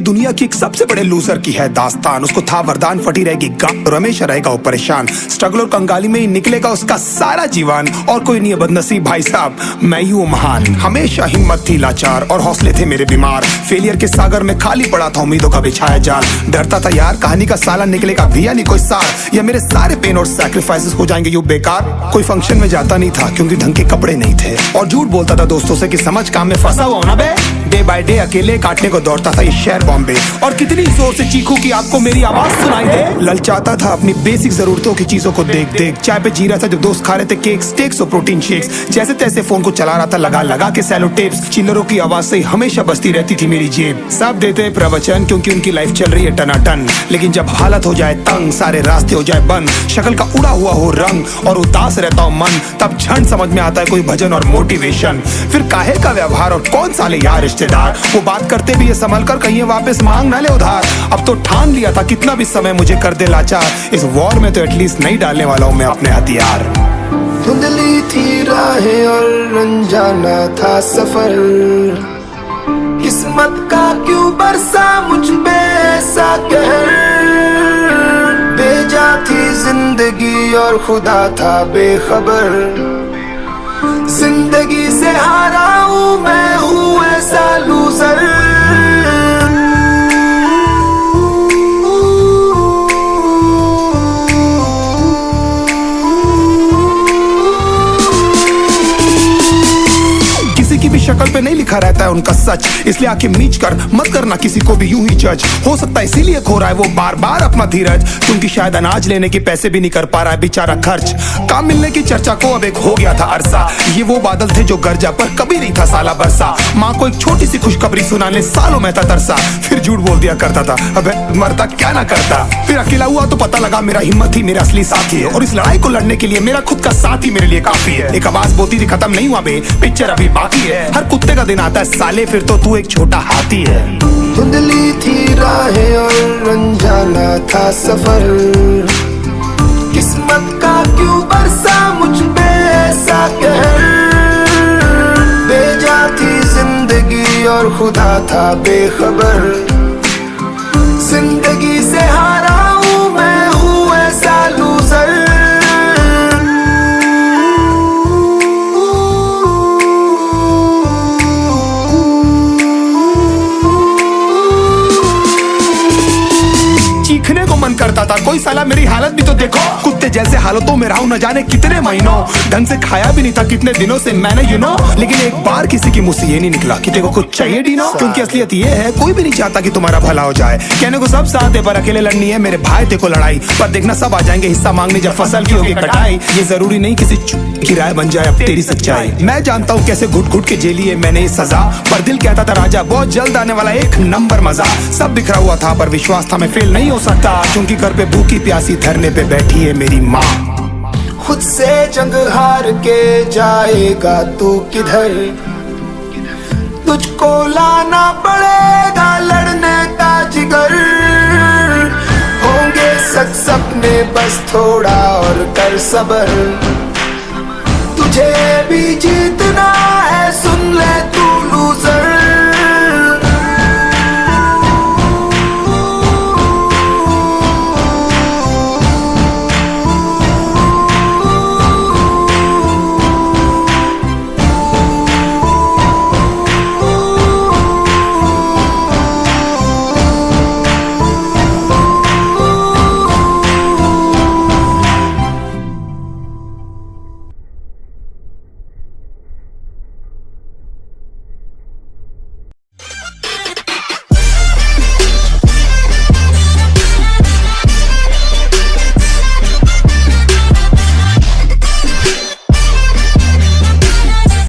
दुनिया की एक सबसे बड़े लूजर की है दास्तान। उसको था वरदान, फटी रहेगी गांड और हमेशा रहेगा वो परेशान। स्ट्रगल और कंगाली में ही निकलेगा उसका सारा जीवन, और कोई नहीं है बदनसीब भाई साहब, मैं ही हूँ महान। हमेशा हिम्मत थी लाचार और हौसले थे मेरे बीमार। फेलियर के सागर में खाली पड़ा था उम्मीदों का बिछाया जाल। डरता था यार कहानी का साला निकलेगा भी या नहीं कोई सार, या मेरे सारे पेन और सैक्रिफाइसेस हो जाएंगे यूं बेकार। कोई फंक्शन में जाता नहीं था क्योंकि ढंग के कपड़े नहीं थे, और झूठ बोलता था दोस्तों से कि समझ काम में फंसा हुआ ना बे। डे बाय डे अकेले काटने को दौड़ता था ये शहर बॉम्बे, और कितनी जोर से चीखूं कि आपको मेरी आवाज सुनाई दे। ललचाता था अपनी बेसिक जरूरतों की चीजों को देख देख। चाय पे जी रहा था जब दोस्त खा रहे थे केक, स्टेक्स और प्रोटीन शेक्स। जैसे तैसे फोन को चला रहा था लगा लगा के सैलो टेप्स। चिल्लरों की आवाज से हमेशा बजती रहती थी मेरी जेब। सब देते प्रवचन क्योंकि उनकी लाइफ चल रही है टनाटन, लेकिन जब हालत हो जाए तंग, सारे रास्ते हो जाए बंद, शक्ल का उड़ा हुआ हो रंग और उदास रहता हो मन, तब झंड समझ में आता है कोई भजन और मोटिवेशन। फिर काहे का व्यवहार और कौन साले यार रिश्तेदार, वो बात करते भी ये संभल कर कहीं वापस मांग ना ले उधार। अब तो ठान लिया था कितना भी समय मुझे कर दे लाचार, इस वॉर में तो एटलीस्ट नहीं डालने वाला हूँ मैं अपने हथियार। धुंधली थी राहें और अनजाना था सफर, किस्मत का क्यों बरसा मुझ पे ऐसा कहर। बेजा थी जिंदगी और खुदा था बेखबर, जिंदगी से हारा हूँ मैं, हूँ ऐसा लूजर। शक्ल पे नहीं लिखा रहता है उनका सच, इसलिए आके मीच कर मत करना किसी को भी यूं ही जज। हो सकता है इसीलिए खो रहा है वो बार बार अपना धीरज, क्योंकि शायद अनाज लेने के पैसे भी नहीं कर पा रहा है बेचारा खर्च। काम मिलने की चर्चा को अब एक हो गया था अरसा, ये वो बादल थे जो गरजा पर कभी नहीं था साला बरसा। माँ को एक छोटी सी खुशखबरी सुनाने सालों में था तरसा, फिर झूठ बोल दिया करता था अबे मरता क्या ना करता। फिर अकेला हुआ तो पता लगा मेरा हिम्मत ही मेरा असली साथी है, और इस लड़ाई को लड़ने के लिए मेरा खुद का साथ ही मेरे लिए काफी है। एक आवाज बोलती थी खत्म नहीं हुआ बे, पिक्चर अभी बाकी है। हर कुत्ते का दिन आता है साले, फिर तो तू एक छोटा हाथी है। धुंधली थी राहें और अनजाना था सफर, किस्मत का क्यों बरसा मुझ पे ऐसा कहर। बेजा थी जिंदगी और खुदा था बेखबर, जिंदगी से हारा हूँ मैं, हूँ ऐसा लूजर। चीखने को मन करता था, कोई साला मेरी हालत भी तो देखो। कुत्ते जैसे हालतों में रहा हूं न जाने कितने महीनों, ढंग से खाया भी नहीं था कितने दिनों से मैंने लेकिन एक बार किसी की मुंह से ये नहीं निकला कि तेरे को कुछ चाहिए डीनो। क्योंकि असलियत ये है कोई भी नहीं चाहता कि तुम्हारा भला हो जाए। कहने को सब साथ है पर अकेले लड़नी है मेरे भाई, देखो लड़ाई पर देखना सब आ जाएंगे हिस्सा मांगने जब फसल की होगी कटाई। ये जरूरी नहीं किसी की राय बन जाए अब तेरी सच्चाई। मैं जानता हूँ कैसे घुट घुट के झेली है मैंने सजा, पर दिल कहता था राजा बहुत जल्द आने वाला एक नंबर मजा। सब बिखरा हुआ था पर विश्वास था मैं फेल नहीं हो सकता, क्योंकि घर पे भूखी प्यासी धरने पे बैठी है मेरी माँ। खुद से जंग हार के जाएगा तू किधर, तुझको लाना पड़ेगा लड़ने का जिगर। होंगे सच सपने बस थोड़ा और कर सबर, तुझे भी जीतना